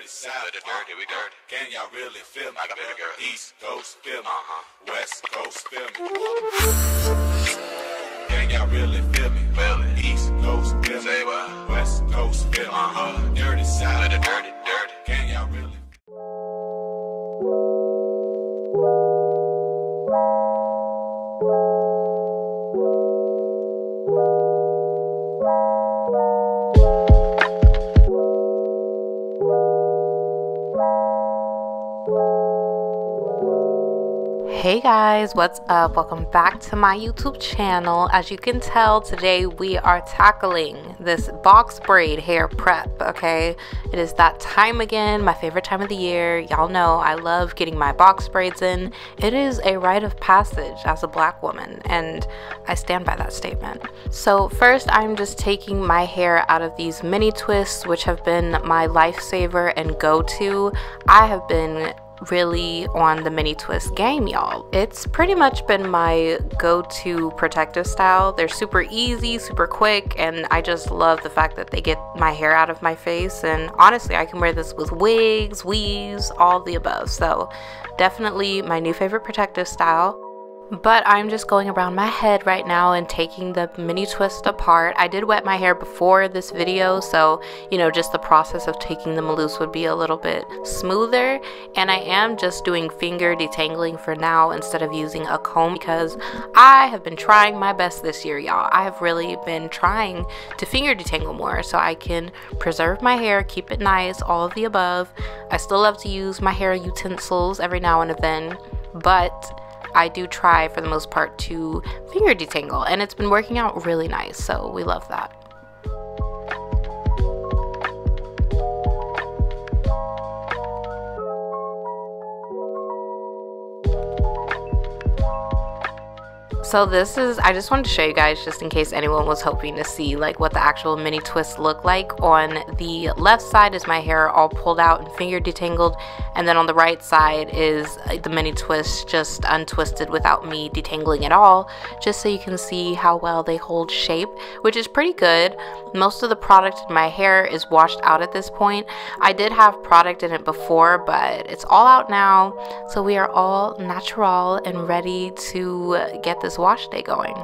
dirty south, dirty, we dirty. Can y'all really feel me? I got baby girl. East Coast feel me, West Coast feel me. Can y'all really feel me? East Coast feel me, say what? West Coast feel me. Dirty south, dirty, dirty. Can y'all really? Hey guys, what's up? Welcome back to my YouTube channel. As you can tell, today we are tackling this box braid hair prep, okay? It is that time again, my favorite time of the year. Y'all know I love getting my box braids in. It is a rite of passage as a black woman, and I stand by that statement. So first, I'm just taking my hair out of these mini twists, which have been my lifesaver and go-to. I have been really on the mini twist game, y'all. It's pretty much been my go-to protective style. They're super easy, super quick, and I just love the fact that they get my hair out of my face. And honestly, I can wear this with wigs, weaves, all the above. So definitely my new favorite protective style. But I'm just going around my head right now and taking the mini twist apart. I did wet my hair before this video, so you know, just the process of taking them loose would be a little bit smoother. And I am just doing finger detangling for now instead of using a comb, because I have been trying my best this year, y'all. I have really been trying to finger detangle more so I can preserve my hair, keep it nice, all of the above. I still love to use my hair utensils every now and then, but I do try for the most part to finger detangle, and it's been working out really nice, so we love that. So this is, I just wanted to show you guys, just in case anyone was hoping to see like what the actual mini twists look like. On the left side is my hair all pulled out and finger detangled, and then on the right side is the mini twist just untwisted without me detangling at all, just so you can see how well they hold shape, which is pretty good. Most of the product in my hair is washed out at this point. I did have product in it before, but it's all out now, so we are all natural and ready to get this wash day going.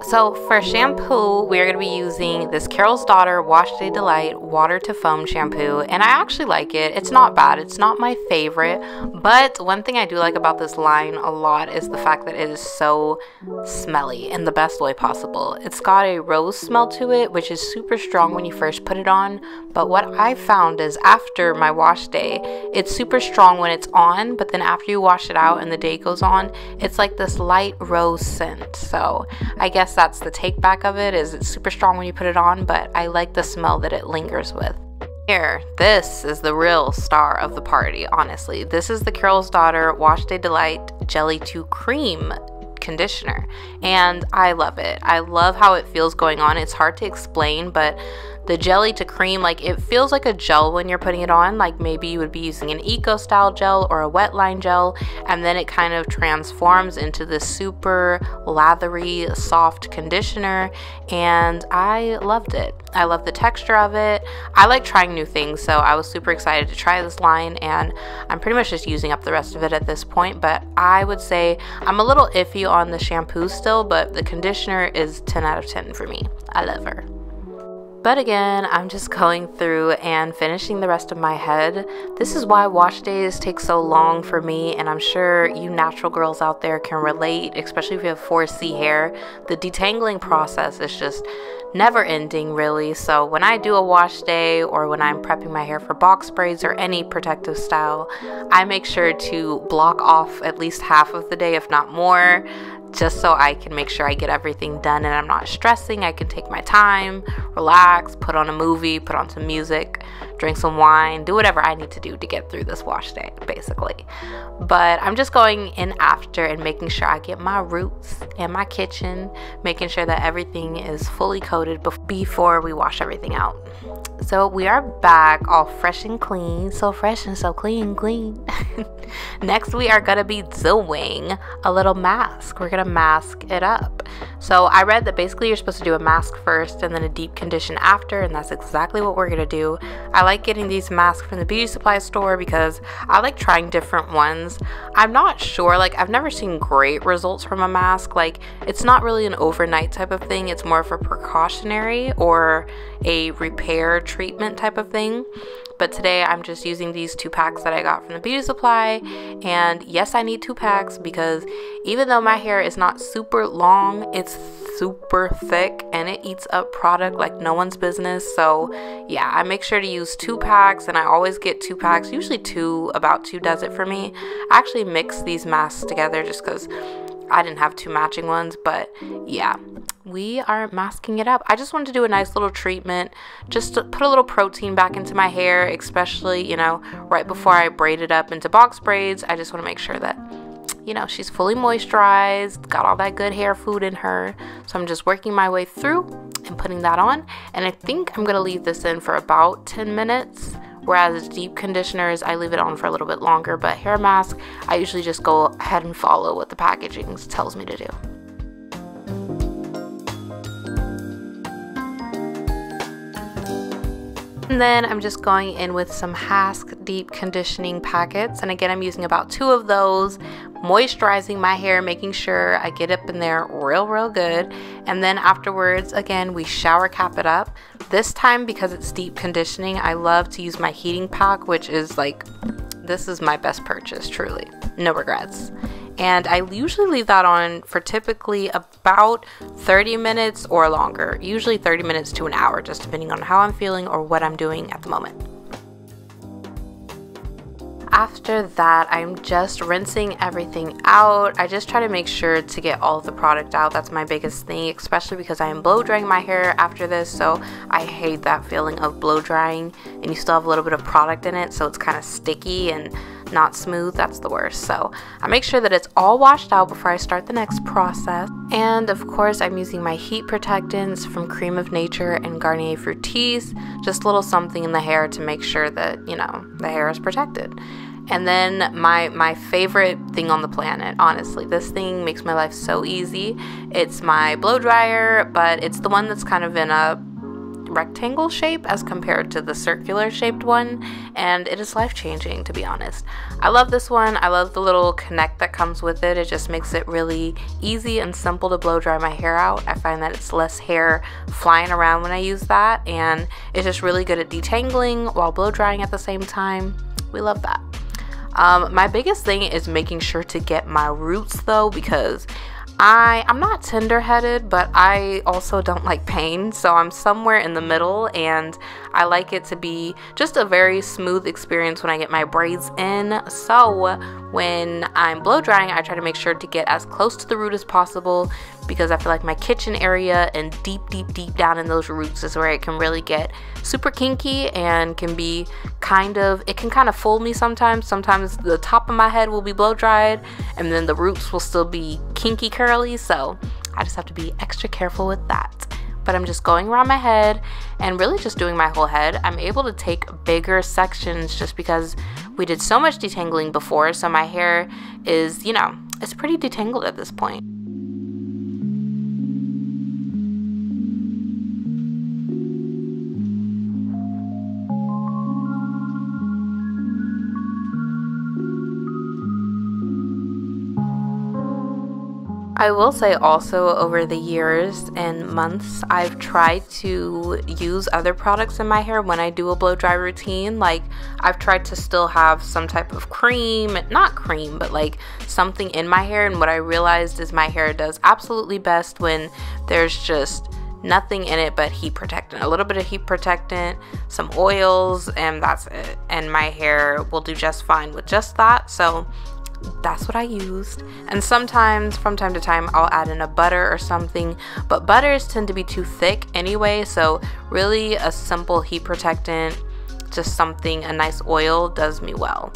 So for shampoo, we're going to be using this Carol's Daughter Wash Day Delight Water to Foam shampoo, and I actually like it. It's not bad. It's not my favorite, but one thing I do like about this line a lot is the fact that it is so smelly in the best way possible. It's got a rose smell to it, which is super strong when you first put it on, but what I found is after my wash day, it's super strong when it's on, but then after you wash it out and the day goes on, it's like this light rose scent. So I guess that's the take back of it, is it's super strong when you put it on, but I like the smell that it lingers with. Here, this is the real star of the party, honestly. This is the Carol's Daughter Wash Day Delight Jelly to Cream conditioner, and I love it. I love how it feels going on. It's hard to explain, but the jelly to cream, like, it feels like a gel when you're putting it on. Like maybe you would be using an eco style gel or a wet line gel, and then it kind of transforms into this super lathery soft conditioner, and I loved it. I love the texture of it. I like trying new things, so I was super excited to try this line, and I'm pretty much just using up the rest of it at this point. But I would say I'm a little iffy on the shampoo still, but the conditioner is 10 out of 10 for me. I love her. But again, I'm just going through and finishing the rest of my head. This is why wash days take so long for me, and I'm sure you natural girls out there can relate, especially if you have 4C hair. The detangling process is just never ending, really. So when I do a wash day or when I'm prepping my hair for box braids or any protective style, I make sure to block off at least half of the day, if not more, just so I can make sure I get everything done and I'm not stressing. I can take my time, relax, put on a movie, put on some music, drink some wine, do whatever I need to do to get through this wash day, basically. But I'm just going in after and making sure I get my roots in my kitchen, making sure that everything is fully coated before we wash everything out. So we are back, all fresh and clean. So fresh and so clean. Next, we are gonna be doing a little mask. We're gonna mask it up. So I read that basically you're supposed to do a mask first and then a deep condition after, and that's exactly what we're gonna do. I like getting these masks from the beauty supply store because I like trying different ones. I'm not sure, like I've never seen great results from a mask. Like it's not really an overnight type of thing. It's more of a precautionary or a repair treatment type of thing. But today I'm just using these 2 packs that I got from the beauty supply. And yes, I need 2 packs because even though my hair is not super long, it's super thick and it eats up product like no one's business. So yeah, I make sure to use 2 packs, and I always get 2 packs, usually 2, about 2 does it for me. I actually mix these masks together just because I didn't have 2 matching ones. But yeah, we are masking it up. I just wanted to do a nice little treatment just to put a little protein back into my hair, especially, you know, right before I braid it up into box braids. I just want to make sure that, you know, she's fully moisturized, got all that good hair food in her. So I'm just working my way through and putting that on. And I think I'm going to leave this in for about 10 minutes. Whereas deep conditioners, I leave it on for a little bit longer. But hair mask, I usually just go ahead and follow what the packaging tells me to do. And then I'm just going in with some Hask deep conditioning packets, and again I'm using about 2 of those, moisturizing my hair, making sure I get up in there real good. And then afterwards, again, we shower cap it up. This time, because it's deep conditioning, I love to use my heating pack, which is like, this is my best purchase, truly, no regrets. And I usually leave that on for typically about 30 minutes or longer, usually 30 minutes to an hour, just depending on how I'm feeling or what I'm doing at the moment. After that, I'm just rinsing everything out. I just try to make sure to get all of the product out. That's my biggest thing, especially because I am blow drying my hair after this. So I hate that feeling of blow drying and you still have a little bit of product in it, so it's kind of sticky and not smooth. That's the worst. So I make sure that it's all washed out before I start the next process. And of course, I'm using my heat protectants from Cream of Nature and Garnier Fructis, just a little something in the hair to make sure that, you know, the hair is protected. And then my favorite thing on the planet, honestly, this thing makes my life so easy. It's my blow dryer, but it's the one that's kind of in a rectangle shape as compared to the circular shaped one, and it is life-changing, to be honest. I love this one. I love the little connect that comes with it. It just makes it really easy and simple to blow dry my hair out. I find that it's less hair flying around when I use that, and it's just really good at detangling while blow drying at the same time. We love that. My biggest thing is making sure to get my roots though, because I'm not tender-headed, but I also don't like pain, so I'm somewhere in the middle, and I like it to be just a very smooth experience when I get my braids in. So when I'm blow drying, I try to make sure to get as close to the root as possible, because I feel like my kitchen area and deep down in those roots is where it can really get super kinky and can be it can kind of fool me sometimes. Sometimes the top of my head will be blow dried and then the roots will still be kinky curly, so I just have to be extra careful with that. But I'm just going around my head and really just doing my whole head. I'm able to take bigger sections just because we did so much detangling before, so my hair is, you know, it's pretty detangled at this point. I will say also, over the years and months, I've tried to use other products in my hair when I do a blow dry routine. Like, I've tried to still have some type of cream, not cream, but like something in my hair, and what I realized is my hair does absolutely best when there's just nothing in it but heat protectant. A little bit of heat protectant, some oils, and that's it. And my hair will do just fine with just that. So that's what I used. And sometimes from time to time I'll add in a butter or something, but butters tend to be too thick anyway, so really a simple heat protectant, just something, a nice oil, does me well.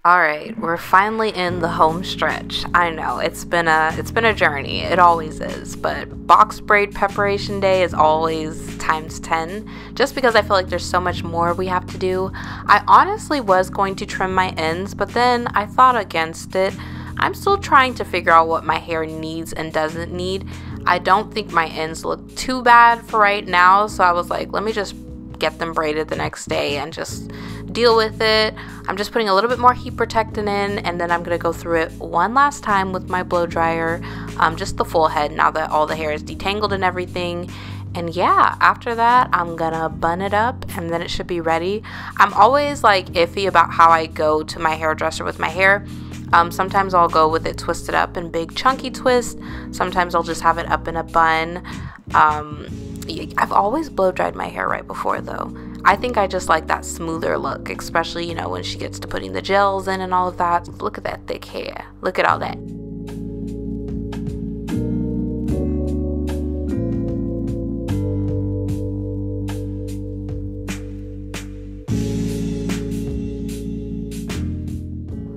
Alright, we're finally in the home stretch. I know, it's been a journey. It always is. But box braid preparation day is always times 10, just because I feel like there's so much more we have to do. I honestly was going to trim my ends, but then I thought against it. I'm still trying to figure out what my hair needs and doesn't need. I don't think my ends look too bad for right now, so I was like, let me just get them braided the next day and just deal with it. I'm just putting a little bit more heat protectant in, and then I'm gonna go through it one last time with my blow dryer, just the full head now that all the hair is detangled and everything. And yeah, after that I'm gonna bun it up and then it should be ready. I'm always like iffy about how I go to my hairdresser with my hair. Sometimes I'll go with it twisted up in big chunky twist. Sometimes I'll just have it up in a bun. I've always blow dried my hair right before though. I think I just like that smoother look, especially, you know, when she gets to putting the gels in and all of that. Look at that thick hair. Look at all that.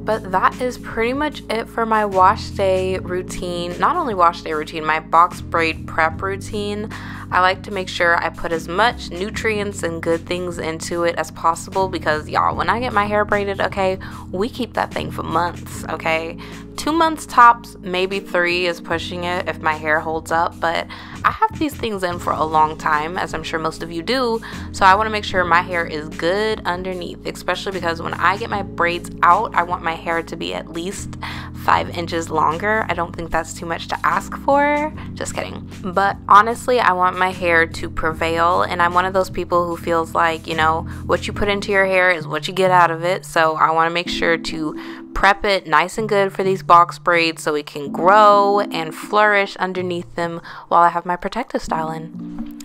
But that is pretty much it for my wash day routine. Not only wash day routine, my box braid prep routine. I like to make sure I put as much nutrients and good things into it as possible, because y'all, when I get my hair braided, okay, we keep that thing for months, okay? 2 months tops, maybe 3 is pushing it if my hair holds up, but I have these things in for a long time, as I'm sure most of you do, so I want to make sure my hair is good underneath, especially because when I get my braids out, I want my hair to be at least 5 inches longer. I don't think that's too much to ask for. Just kidding. But honestly, I want my hair to prevail, and I'm one of those people who feels like, you know, what you put into your hair is what you get out of it. So I want to make sure to prep it nice and good for these box braids so it can grow and flourish underneath them while I have my protective style in.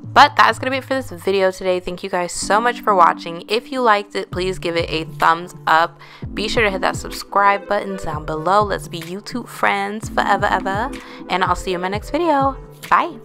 But that's going to be it for this video today. Thank you guys so much for watching. If you liked it, please give it a thumbs up. Be sure to hit that subscribe button down below. Let's be YouTube friends forever ever. And I'll see you in my next video. Bye.